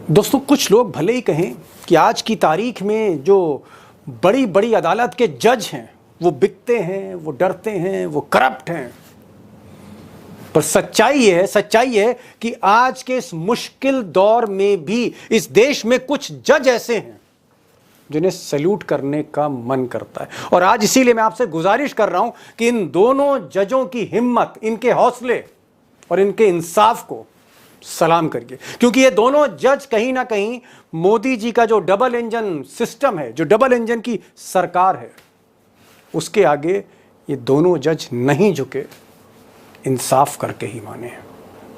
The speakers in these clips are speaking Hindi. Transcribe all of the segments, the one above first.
दोस्तों, कुछ लोग भले ही कहें कि आज की तारीख में जो बड़ी बड़ी अदालत के जज हैं वो बिकते हैं, वो डरते हैं, वो करप्ट हैं, पर सच्चाई है कि आज के इस मुश्किल दौर में भी इस देश में कुछ जज ऐसे हैं जिन्हें सैल्यूट करने का मन करता है। और आज इसीलिए मैं आपसे गुजारिश कर रहा हूं कि इन दोनों जजों की हिम्मत, इनके हौसले और इनके इंसाफ को सलाम करिए, क्योंकि ये दोनों जज कहीं ना कहीं मोदी जी का जो डबल इंजन सिस्टम है, जो डबल इंजन की सरकार है, उसके आगे ये दोनों जज नहीं झुके, इंसाफ करके ही माने।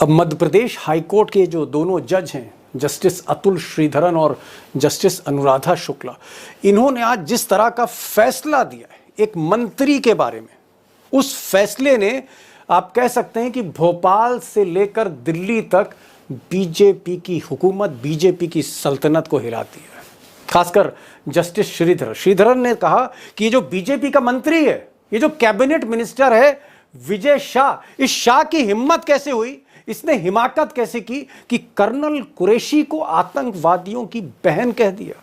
अब मध्य प्रदेश हाईकोर्ट के जो दोनों जज हैं, जस्टिस अतुल श्रीधरन और जस्टिस अनुराधा शुक्ला, इन्होंने आज जिस तरह का फैसला दिया है एक मंत्री के बारे में, उस फैसले ने, आप कह सकते हैं कि भोपाल से लेकर दिल्ली तक बीजेपी की हुकूमत, बीजेपी की सल्तनत को हिला दिया है। खासकर जस्टिस श्रीधरन ने कहा कि ये जो बीजेपी का मंत्री है, ये जो कैबिनेट मिनिस्टर है विजय शाह, इस शाह की हिम्मत कैसे हुई, इसने हिमाकत कैसे की कि कर्नल कुरैशी को आतंकवादियों की बहन कह दिया।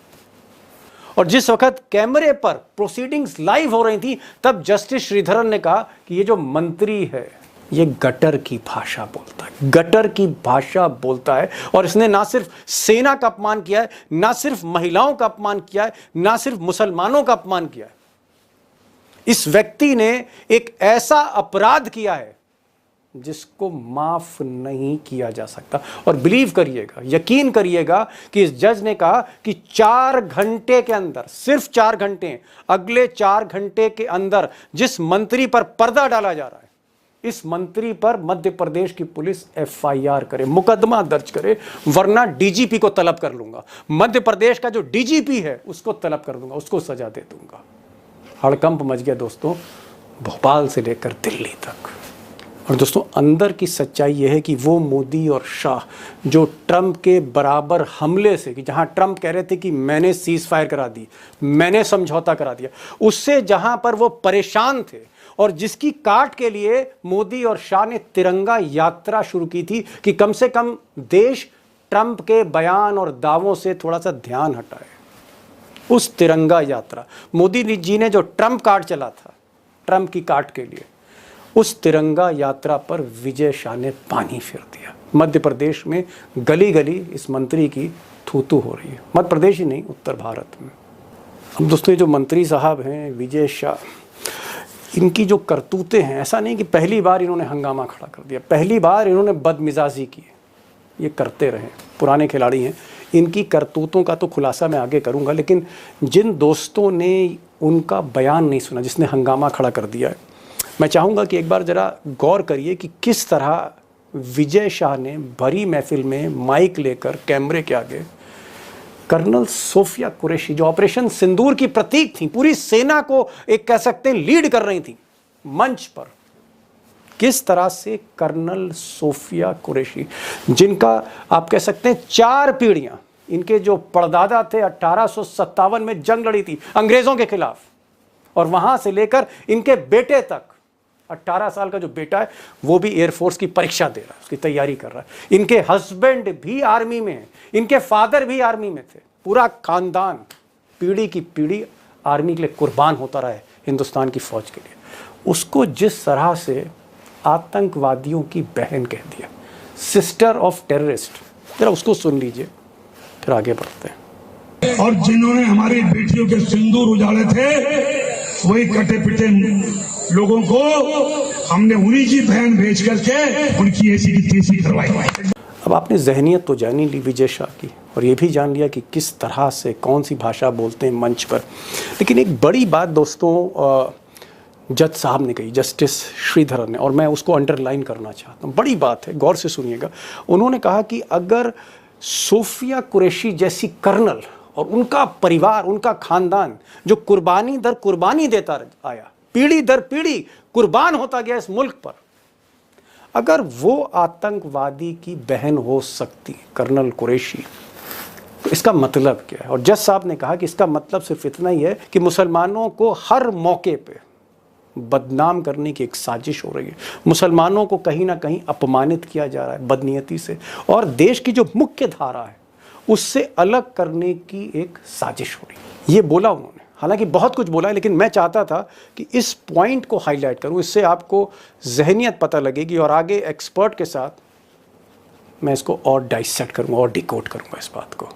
और जिस वक्त कैमरे पर प्रोसीडिंग्स लाइव हो रही थी, तब जस्टिस श्रीधरन ने कहा कि ये जो मंत्री है ये गटर की भाषा बोलता है, गटर की भाषा बोलता है। और इसने ना सिर्फ सेना का अपमान किया है, ना सिर्फ महिलाओं का अपमान किया है, ना सिर्फ मुसलमानों का अपमान किया है, इस व्यक्ति ने एक ऐसा अपराध किया है जिसको माफ नहीं किया जा सकता। और बिलीव करिएगा, यकीन करिएगा कि इस जज ने कहा कि 4 घंटे के अंदर, सिर्फ 4 घंटे, अगले 4 घंटे के अंदर जिस मंत्री पर पर्दा डाला जा रहा है, इस मंत्री पर मध्य प्रदेश की पुलिस FIR करे, मुकदमा दर्ज करे, वरना DGP को तलब कर लूंगा, मध्य प्रदेश का जो DGP है उसको तलब कर दूंगा, उसको सजा दे दूंगा। हड़कंप मच गया दोस्तों, भोपाल से लेकर दिल्ली तक। और दोस्तों, अंदर की सच्चाई यह है कि वो मोदी और शाह जो ट्रंप के बराबर हमले से, कि जहां ट्रंप कह रहे थे कि मैंने सीज फायर करा दी, मैंने समझौता करा दिया, उससे जहां पर वो परेशान थे और जिसकी काट के लिए मोदी और शाह ने तिरंगा यात्रा शुरू की थी कि कम से कम देश ट्रंप के बयान और दावों से थोड़ा सा ध्यान हटाए, उस तिरंगा यात्रा, मोदी जी ने जो ट्रंप कार्ड चला था ट्रंप की काट के लिए, उस तिरंगा यात्रा पर विजय शाह ने पानी फेर दिया। मध्य प्रदेश में गली गली इस मंत्री की थू-थू हो रही है, मध्य प्रदेश ही नहीं, उत्तर भारत में। अब दोस्तों, ये जो मंत्री साहब हैं विजय शाह, इनकी जो करतूतें हैं, ऐसा नहीं कि पहली बार इन्होंने हंगामा खड़ा कर दिया, पहली बार इन्होंने बदमिजाजी की, ये करते रहे, पुराने खिलाड़ी हैं। इनकी करतूतों का तो खुलासा मैं आगे करूंगा, लेकिन जिन दोस्तों ने उनका बयान नहीं सुना, जिसने हंगामा खड़ा कर दिया है, मैं चाहूँगा कि एक बार ज़रा गौर करिए कि किस तरह विजय शाह ने भरी महफिल में माइक लेकर कैमरे के आगे कर्नल सोफिया कुरैशी, जो ऑपरेशन सिंदूर की प्रतीक थी, पूरी सेना को एक कह सकते हैं लीड कर रही थी, मंच पर किस तरह से कर्नल सोफिया कुरैशी, जिनका आप कह सकते हैं 4 पीढ़ियां, इनके जो परदादा थे 1857 में जंग लड़ी थी अंग्रेजों के खिलाफ, और वहां से लेकर इनके बेटे तक, 18 साल का जो बेटा है वो भी एयरफोर्स की परीक्षा दे रहा है, उसकी तैयारी कर रहा है, इनके हस्बैंड भी आर्मी में है, इनके फादर भी आर्मी में थे, पूरा खानदान पीढ़ी की पीढ़ी आर्मी के लिए कुर्बान होता रहा है हिंदुस्तान की फौज के लिए। उसको जिस तरह से आतंकवादियों की बहन कह दिया, सिस्टर ऑफ टेररिस्ट, जरा उसको सुन लीजिए, फिर आगे बढ़ते हैं। और जिन्होंने हमारी बेटियों के सिंदूर उजाड़े थे, वही कटे पिटे लोगों को हमने उन्हीं की बहन भेज करके उनकी ऐसी की तैसी करवाई। अब आपने जहनियत तो जान ही ली विजय शाह की, और ये भी जान लिया कि किस तरह से कौन सी भाषा बोलते हैं मंच पर। लेकिन एक बड़ी बात दोस्तों जज साहब ने कही, जस्टिस श्रीधरन ने, और मैं उसको अंडरलाइन करना चाहता हूँ, बड़ी बात है, गौर से सुनिएगा। उन्होंने कहा कि अगर सोफिया कुरैशी जैसी कर्नल और उनका परिवार, उनका खानदान जो कुर्बानी दर कुर्बानी देता आया, पीढ़ी दर पीढ़ी कुर्बान होता गया इस मुल्क पर, अगर वो आतंकवादी की बहन हो सकती कर्नल कुरैशी, तो इसका मतलब क्या है? और जज साहब ने कहा कि इसका मतलब सिर्फ इतना ही है कि मुसलमानों को हर मौके पे बदनाम करने की एक साजिश हो रही है, मुसलमानों को कहीं ना कहीं अपमानित किया जा रहा है बदनीयती से, और देश की जो मुख्य धारा है उससे अलग करने की एक साजिश हो रही। ये बोला उन्होंने, हालांकि बहुत कुछ बोला है, लेकिन मैं चाहता था कि इस पॉइंट को हाईलाइट करूं, इससे आपको ज़हनियत पता लगेगी और आगे एक्सपर्ट के साथ मैं इसको और डाइसेक्ट करूंगा और डिकोड करूंगा इस बात को।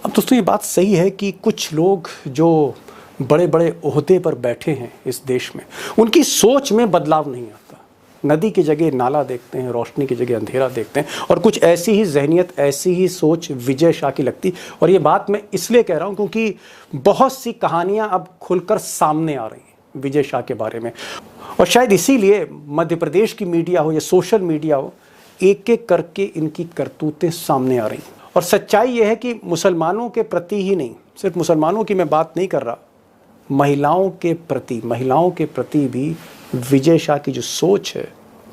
अब दोस्तों, ये बात सही है कि कुछ लोग जो बड़े बड़े ओहदे पर बैठे हैं इस देश में, उनकी सोच में बदलाव नहीं आता। नदी की जगह नाला देखते हैं, रोशनी की जगह अंधेरा देखते हैं, और कुछ ऐसी ही जहनियत, ऐसी ही सोच विजय शाह की लगती। और ये बात मैं इसलिए कह रहा हूँ क्योंकि बहुत सी कहानियाँ अब खुलकर सामने आ रही हैं विजय शाह के बारे में, और शायद इसीलिए मध्य प्रदेश की मीडिया हो या सोशल मीडिया हो, एक एक करके इनकी करतूतें सामने आ रही हैं। और सच्चाई यह है कि मुसलमानों के प्रति ही नहीं, सिर्फ मुसलमानों की मैं बात नहीं कर रहा, महिलाओं के प्रति भी विजय शाह की जो सोच है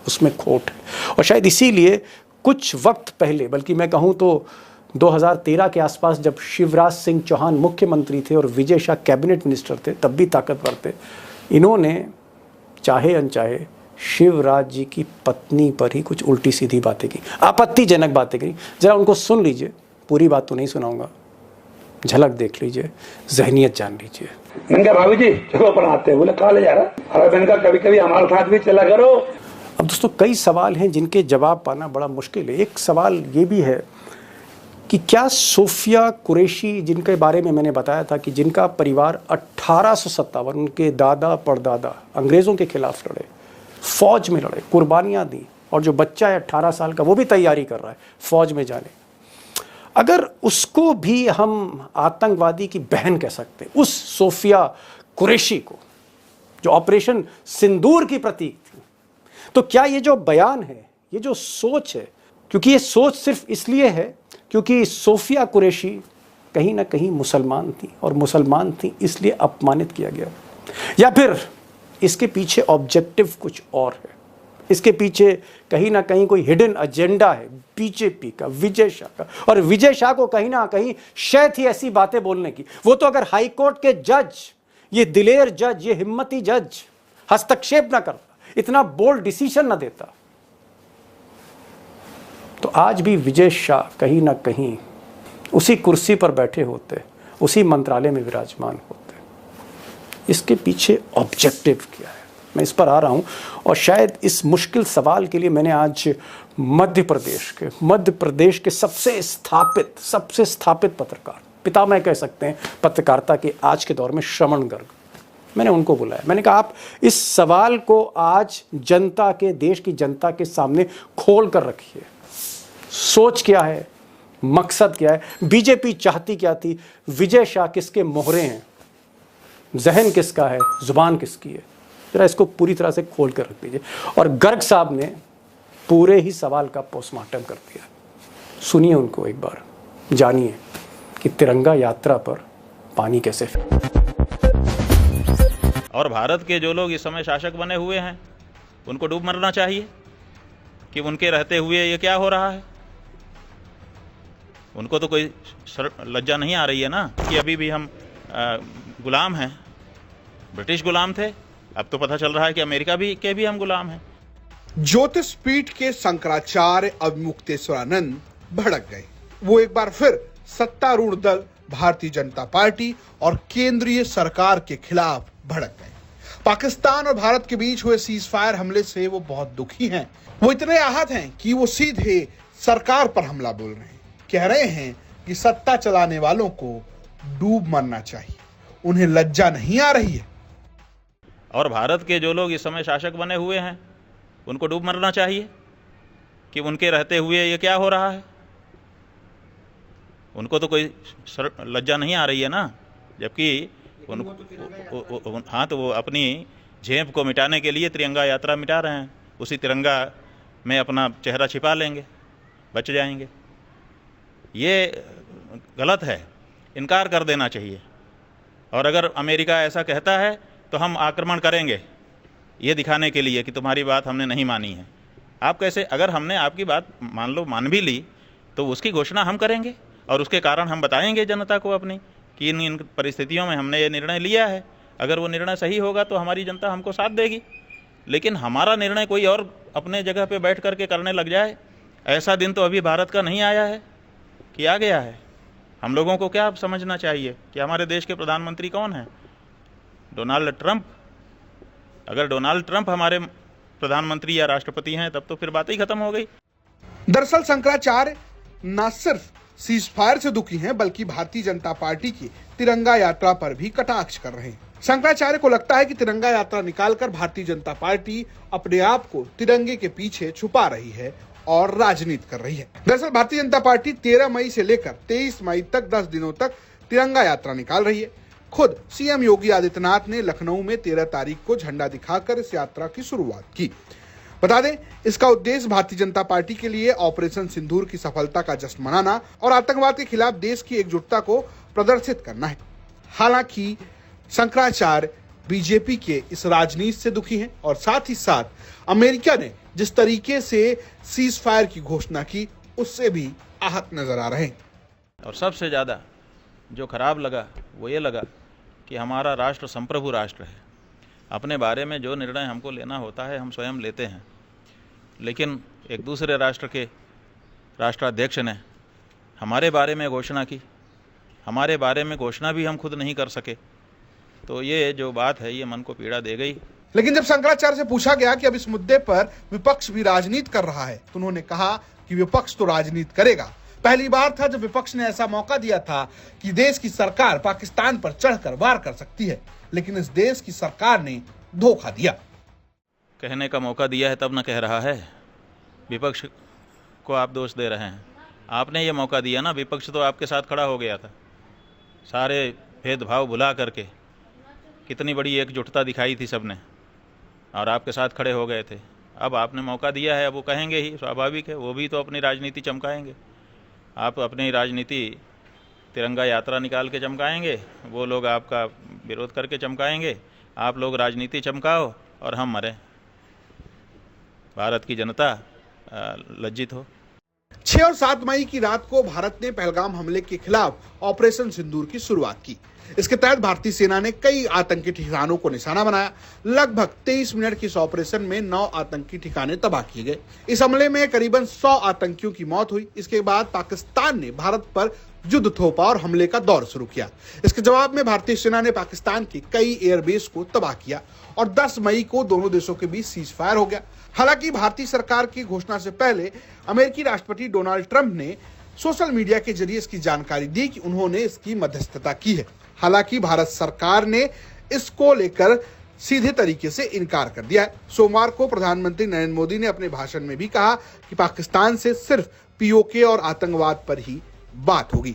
उसमें खोट है। और शायद इसीलिए कुछ वक्त पहले, बल्कि मैं कहूँ तो 2013 के आसपास, जब शिवराज सिंह चौहान मुख्यमंत्री थे और विजय शाह कैबिनेट मिनिस्टर थे, तब भी ताकतवर थे, इन्होंने चाहे अनचाहे शिवराज जी की पत्नी पर ही कुछ उल्टी सीधी बातें की, आपत्तिजनक बातें की। जरा उनको सुन लीजिए, पूरी बात तो नहीं सुनाऊंगा, झलक देख लीजिए, ज़हनियत जान लीजिए। मैंने कहा भाभी जी चलो अपन आते हैं। बोले कहाँ ले जा रहा? अरे मैंने कहा कभी कभी हमारे साथ भी चला करो। अब दोस्तों, कई सवाल हैं जिनके जवाब पाना बड़ा मुश्किल है। एक सवाल ये भी है कि क्या सोफिया कुरैशी, जिनके बारे में मैंने बताया था कि जिनका परिवार 1857, उनके दादा परदादा अंग्रेज़ों के खिलाफ लड़े, फौज में लड़े, कुर्बानियाँ दी, और जो बच्चा है 18 साल का, वो भी तैयारी कर रहा है फौज में जाने, अगर उसको भी हम आतंकवादी की बहन कह सकते हैं, उस सोफिया कुरैशी को, जो ऑपरेशन सिंदूर की प्रतीक थी, तो क्या ये जो बयान है, ये जो सोच है, क्योंकि ये सोच सिर्फ इसलिए है क्योंकि सोफिया कुरैशी कहीं ना कहीं मुसलमान थी, और मुसलमान थी इसलिए अपमानित किया गया, या फिर इसके पीछे ऑब्जेक्टिव कुछ और है, इसके पीछे कहीं ना कहीं कोई हिडन एजेंडा है बीजेपी का, विजय शाह का, और विजय शाह को कहीं ना कहीं शायद ही ऐसी बातें बोलने की। वो तो अगर हाई कोर्ट के जज, ये दिलेर जज, ये हिम्मती जज हस्तक्षेप ना करता, इतना बोल्ड डिसीजन ना देता, तो आज भी विजय शाह कहीं ना कहीं उसी कुर्सी पर बैठे होते, उसी मंत्रालय में विराजमान होते। इसके पीछे ऑब्जेक्टिव क्या है, मैं इस पर आ रहा हूं। और शायद इस मुश्किल सवाल के लिए मैंने आज मध्य प्रदेश के सबसे स्थापित पत्रकार, पितामह कह सकते हैं पत्रकारिता के आज के दौर में, श्रवण गर्ग, मैंने उनको बुलाया। मैंने कहा आप इस सवाल को आज जनता के, देश की जनता के सामने खोल कर रखिए। सोच क्या है, मकसद क्या है, बीजेपी चाहती क्या थी, विजय शाह किसके मोहरे हैं, जहन किसका है, जुबान किसकी है, जरा इसको पूरी तरह से खोल कर रख दीजिए। और गर्ग साहब ने पूरे ही सवाल का पोस्टमार्टम कर दिया। सुनिए उनको एक बार, जानिए कि तिरंगा यात्रा पर पानी कैसे। और भारत के जो लोग इस समय शासक बने हुए हैं, उनको डूब मरना चाहिए कि उनके रहते हुए ये क्या हो रहा है। उनको तो कोई लज्जा नहीं आ रही है ना कि अभी भी हम गुलाम हैं, ब्रिटिश गुलाम थे, अब तो पता चल रहा है कि अमेरिका के भी हम गुलाम हैं। ज्योतिष पीठ के शंकराचार्य अविमुक्तेश्वरानंद भड़क गए। वो एक बार फिर सत्तारूढ़ दल भारतीय जनता पार्टी और केंद्रीय सरकार के खिलाफ भड़क गए। पाकिस्तान और भारत के बीच हुए सीज फायर हमले से वो बहुत दुखी हैं। वो इतने आहत हैं कि वो सीधे सरकार पर हमला बोल रहे हैं। कह रहे हैं कि सत्ता चलाने वालों को डूब मरना चाहिए, उन्हें लज्जा नहीं आ रही है। और भारत के जो लोग इस समय शासक बने हुए हैं, उनको डूब मरना चाहिए कि उनके रहते हुए ये क्या हो रहा है। उनको तो कोई लज्जा नहीं आ रही है ना, जबकि हाँ, तो वो अपनी झेप को मिटाने के लिए तिरंगा यात्रा मिटा रहे हैं। उसी तिरंगा में अपना चेहरा छिपा लेंगे, बच जाएंगे। ये गलत है, इनकार कर देना चाहिए। और अगर अमेरिका ऐसा कहता है तो हम आक्रमण करेंगे, ये दिखाने के लिए कि तुम्हारी बात हमने नहीं मानी है। आप कैसे, अगर हमने आपकी बात मान भी ली तो उसकी घोषणा हम करेंगे और उसके कारण हम बताएंगे जनता को अपनी कि इन परिस्थितियों में हमने ये निर्णय लिया है। अगर वो निर्णय सही होगा तो हमारी जनता हमको साथ देगी। लेकिन हमारा निर्णय कोई और अपने जगह पे बैठ करके करने लग जाए, ऐसा दिन तो अभी भारत का नहीं आया है किया गया है। हम लोगों को क्या समझना चाहिए कि हमारे देश के प्रधानमंत्री कौन हैं? Donald Trump. अगर डोनाल्ड ट्रंप हमारे प्रधानमंत्री या राष्ट्रपति हैं तब तो फिर बात ही खत्म हो गई। दरअसल शंकराचार्य न सिर्फ सीज फायर से दुखी हैं, बल्कि भारतीय जनता पार्टी की तिरंगा यात्रा पर भी कटाक्ष कर रहे हैं। शंकराचार्य को लगता है कि तिरंगा यात्रा निकालकर भारतीय जनता पार्टी अपने आप को तिरंगे के पीछे छुपा रही है और राजनीति कर रही है। दरअसल भारतीय जनता पार्टी 13 मई से लेकर 23 मई तक 10 दिनों तक तिरंगा यात्रा निकाल रही है। खुद सीएम योगी आदित्यनाथ ने लखनऊ में 13 तारीख को झंडा दिखाकर इस यात्रा की शुरुआत की। बता दें, इसका उद्देश्य भारतीय जनता पार्टी के लिए ऑपरेशन सिंदूर की सफलता का जश्न मनाना और आतंकवाद के खिलाफ देश की एकजुटता को प्रदर्शित करना है। हालांकि शंकराचार्य बीजेपी के इस राजनीति से दुखी हैं और साथ ही साथ अमेरिका ने जिस तरीके से सीज फायर की घोषणा की उससे भी आहत नजर आ रहे हैं। और सबसे ज़्यादा जो खराब लगा वो ये लगा कि हमारा राष्ट्र संप्रभु राष्ट्र है। अपने बारे में जो निर्णय हमको लेना होता है हम स्वयं लेते हैं, लेकिन एक दूसरे राष्ट्र के राष्ट्राध्यक्ष ने हमारे बारे में घोषणा की। हमारे बारे में घोषणा भी हम खुद नहीं कर सके, तो ये जो बात है ये मन को पीड़ा दे गई। लेकिन जब शंकराचार्य से पूछा गया कि अब इस मुद्दे पर विपक्ष भी राजनीति कर रहा है तो उन्होंने कहा कि विपक्ष तो राजनीति करेगा। पहली बार था जब विपक्ष ने ऐसा मौका दिया था कि देश की सरकार पाकिस्तान पर चढ़कर वार कर सकती है, लेकिन इस देश की सरकार ने धोखा दिया। कहने का मौका दिया है तब न कह रहा है। विपक्ष को आप दोष दे रहे हैं। आपने ये मौका दिया ना, विपक्ष तो आपके साथ खड़ा हो गया था। सारे भेदभाव भुला करके कितनी बड़ी एकजुटता दिखाई थी सबने और आपके साथ खड़े हो गए थे। अब आपने मौका दिया है, अब वो कहेंगे ही, स्वाभाविक है। वो भी तो अपनी राजनीति चमकाएंगे। आप अपनी राजनीति तिरंगा यात्रा निकाल के चमकाएंगे, वो लोग आपका विरोध करके चमकाएंगे। आप लोग राजनीति चमकाओ और हम मरें। भारत की जनता लज्जित हो। 6 और 7 मई की रात को भारत ने पहलगाम हमले के खिलाफ ऑपरेशन सिंदूर की शुरुआत की। इसके तहत भारतीय सेना ने कई आतंकी ठिकानों को निशाना बनाया। लगभग 23 मिनट की इस ऑपरेशन में 9 आतंकी ठिकाने तबाह किए गए। इस हमले में करीबन 100 आतंकियों की मौत हुई। इसके बाद पाकिस्तान ने भारत पर युद्ध थोपा और हमले का दौर शुरू किया। इसके जवाब में भारतीय सेना ने पाकिस्तान के कई एयरबेस को तबाह किया और 10 मई को दोनों देशों के बीच सीज फायर हो गया। हालांकि भारतीय सरकार की घोषणा से पहले अमेरिकी राष्ट्रपति डोनाल्ड ट्रंप ने सोशल मीडिया के जरिए इसकी जानकारी दी कि उन्होंने इसकी मध्यस्थता की है। हालांकि भारत सरकार ने इसको लेकर सीधे तरीके से इनकार कर दिया है। सोमवार को प्रधानमंत्री नरेंद्र मोदी ने अपने भाषण में भी कहा कि पाकिस्तान से सिर्फ पीओके और आतंकवाद पर ही बात होगी।